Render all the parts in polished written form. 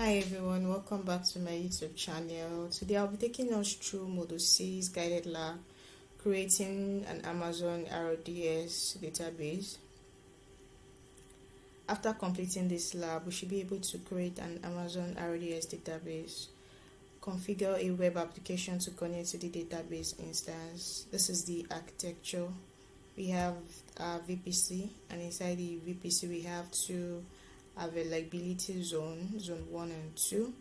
Hi everyone, welcome back to my YouTube channel. Today I'll be taking us through Module 6 guided lab, creating an Amazon RDS database. After completing this lab, we should be able to create an Amazon RDS database, configure a web application to connect to the database instance. This is the architecture. We have VPC, and inside the VPC we have two availability zone 1 and 2,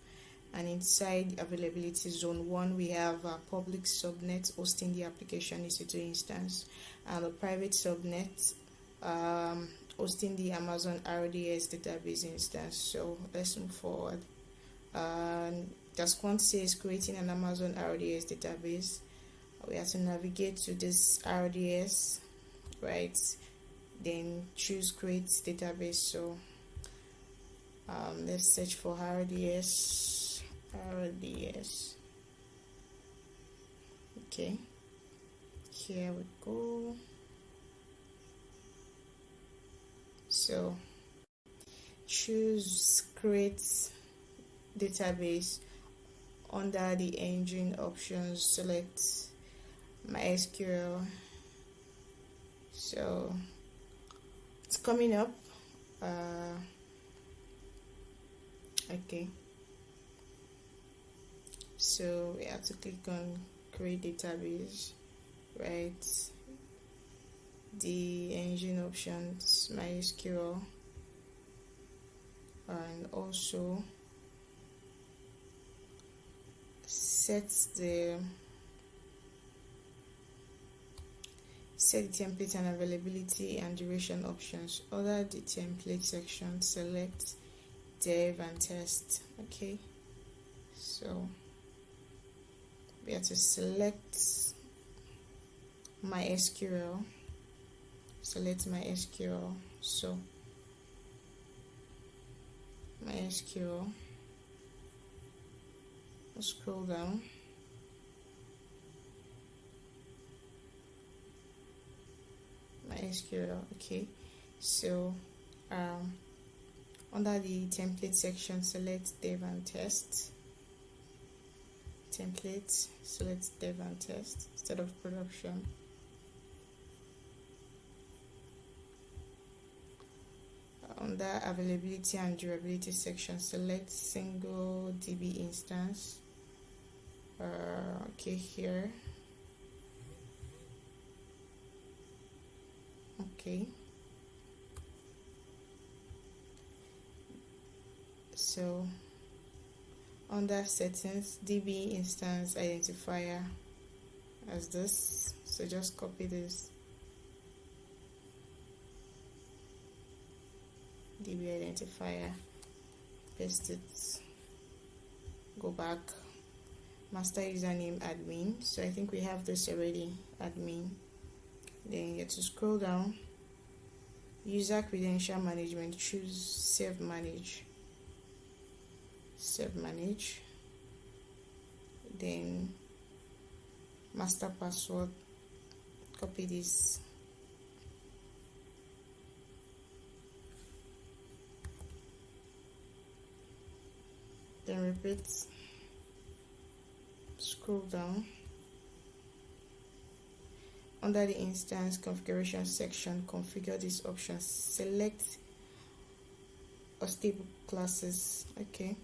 and inside availability zone 1 we have a public subnet hosting the application EC2 instance, and a private subnet hosting the Amazon RDS database instance. So let's move forward. Task 1 says creating an Amazon RDS database. We have to navigate to this RDS, right? Then choose create database. So let's search for RDS. Okay, here we go. So choose create database. Under the engine options, select MySQL. So it's coming up. Okay, so we have to click on create database, right? The engine options, MySQL, and also set the template and availability and duration options. Under the template section, select dev and test. Okay, so we have to select MySQL. Select MySQL. So MySQL. Scroll down. MySQL. Okay, so under the template section, select dev and test. Template, select dev and test instead of production. Under availability and durability section, select single DB instance. Okay, here. Okay. So under settings, DB instance identifier as this. So just copy this. DB identifier, paste it, go back. Master username admin. So I think we have this already, admin. Then you get to scroll down. User credential management, choose self manage. Then master password, copy this. Then repeat. Scroll down. Under the instance configuration section, configure these options. Select stable classes. Okay.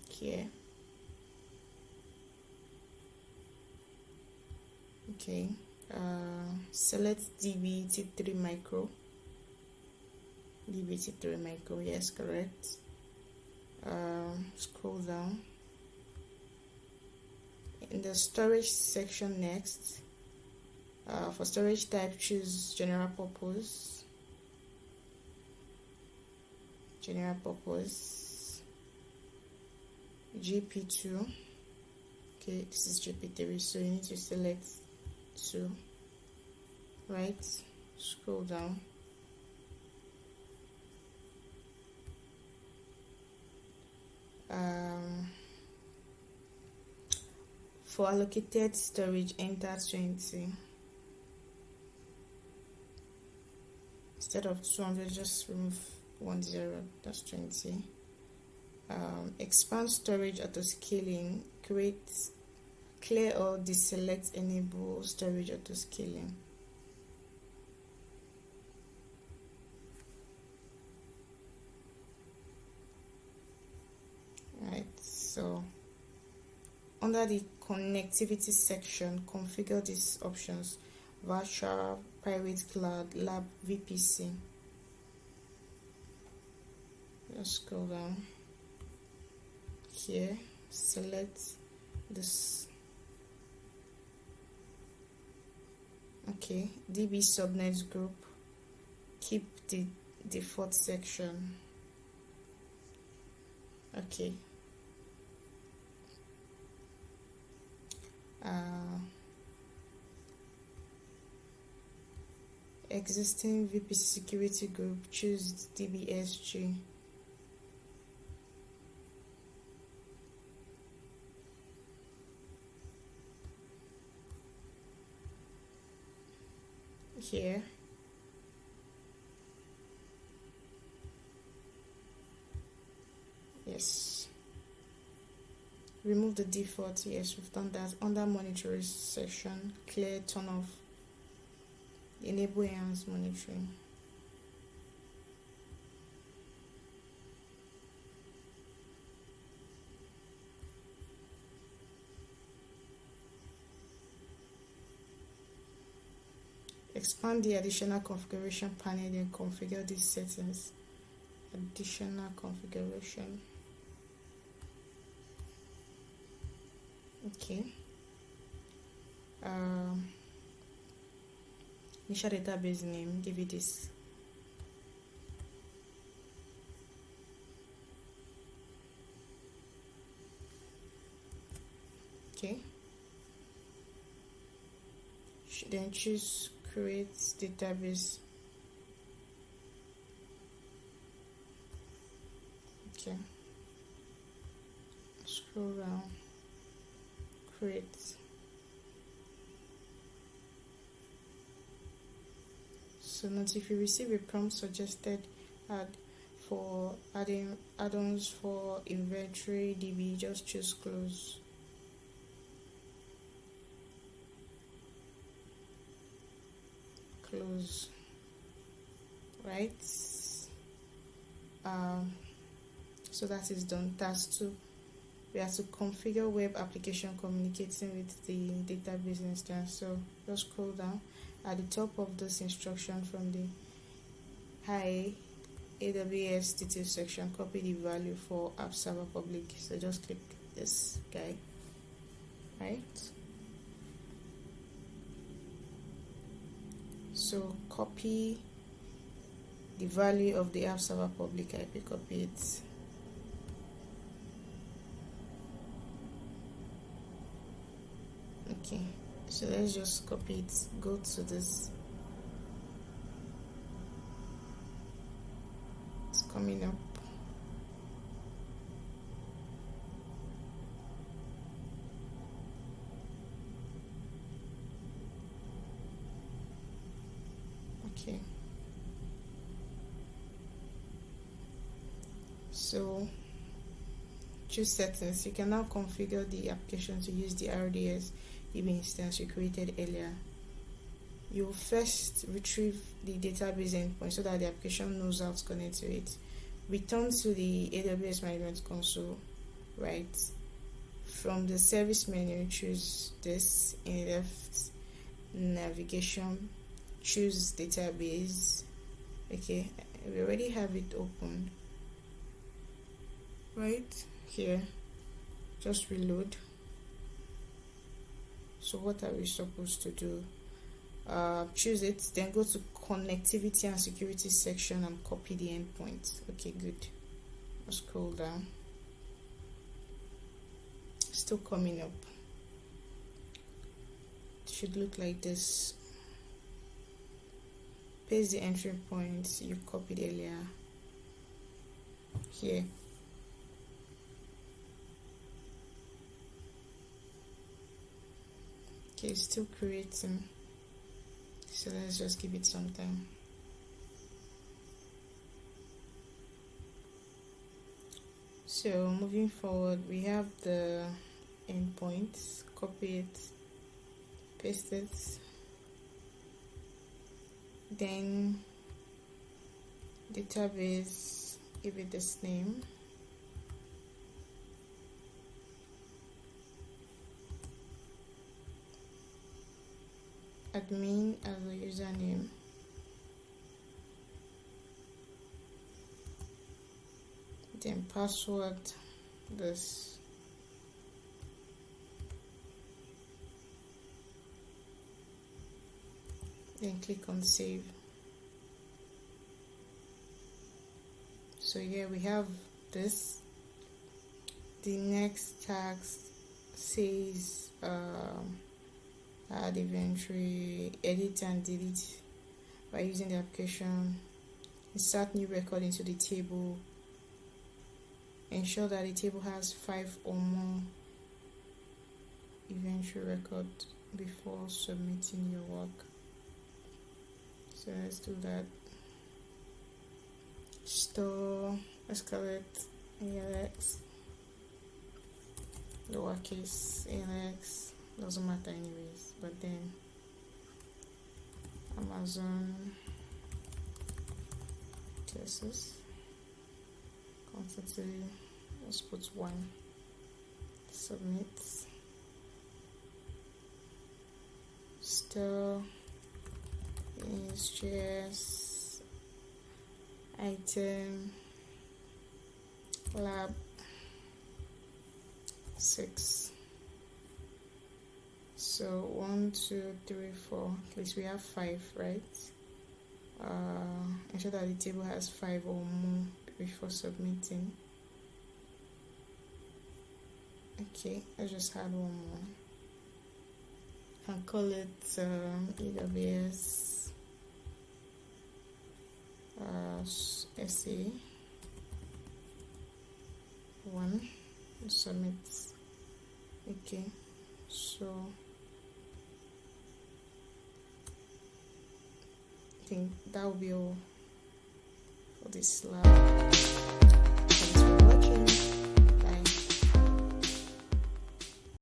Here. Okay. Select DBT3 micro. DBT3 micro. Yes, correct. Scroll down. In the storage section next, for storage type, choose general purpose. GP2. Okay, this is GP3, so you need to select 2, right? Scroll down. For allocated storage, enter 20. Instead of 200, just remove 10, that's 20. Expand storage auto scaling, clear or deselect enable storage auto scaling. Right, so under the connectivity section, configure these options: virtual, private cloud, lab, VPC. Let's scroll down here, select this. Okay, DB subnet group, keep the default section. Okay. Existing VPC security group, choose DBSG. Here, yes, remove the default. Yes, we've done that. Under monitoring section, clear, turn off, enable enhanced monitoring. Expand the additional configuration panel and configure these settings. Additional configuration. Okay. Initial database name, give it this. Okay. Then choose create database. Okay. Scroll down. Create. So note if you receive a prompt suggested for adding add-ons for inventory DB, just choose close. Close. Right. So that is done. Task 2. We have to configure web application communicating with the database instance. So just scroll down. At the top of this instruction from the Hi AWS details section, copy the value for app server public. So just click this guy. Right. So copy the value of the app server public IP, copy it. Okay, so let's just copy it, go to this, it's coming up. Okay, so choose settings. You can now configure the application to use the RDS DB instance you created earlier. You will first retrieve the database endpoint so that the application knows how to connect to it. Return to the AWS Management Console, right? From the service menu, choose this. In left navigation, choose database. Okay, we already have it open. Right here, just reload. So what are we supposed to do? Choose it, then go to connectivity and security section and copy the endpoint. Okay, good. I'll scroll down. Still coming up. It should look like this. Paste the entry points you copied earlier here. Okay, still creating, so let's just give it some time. So moving forward, we have the endpoints. Copy it, paste it, then database, give it this name, admin as a username, then password this, then click on save. So here we have this. The next task says add inventory, edit and delete by using the application, insert new record into the table, ensure that the table has 5 or more inventory records before submitting your work. So let's do that. Store, escalate, ALX, lowercase ALX, doesn't matter anyways, but then Amazon cases, quantity, let's put 1, submit, store, shares, item, lab 6. So 1, 2, 3, 4. At least we have 5, right? Ensure that the table has 5 or more before submitting. Okay, let's just add one more and call it AWS SA 1, submit. Okay, so I think that will be all for this lab.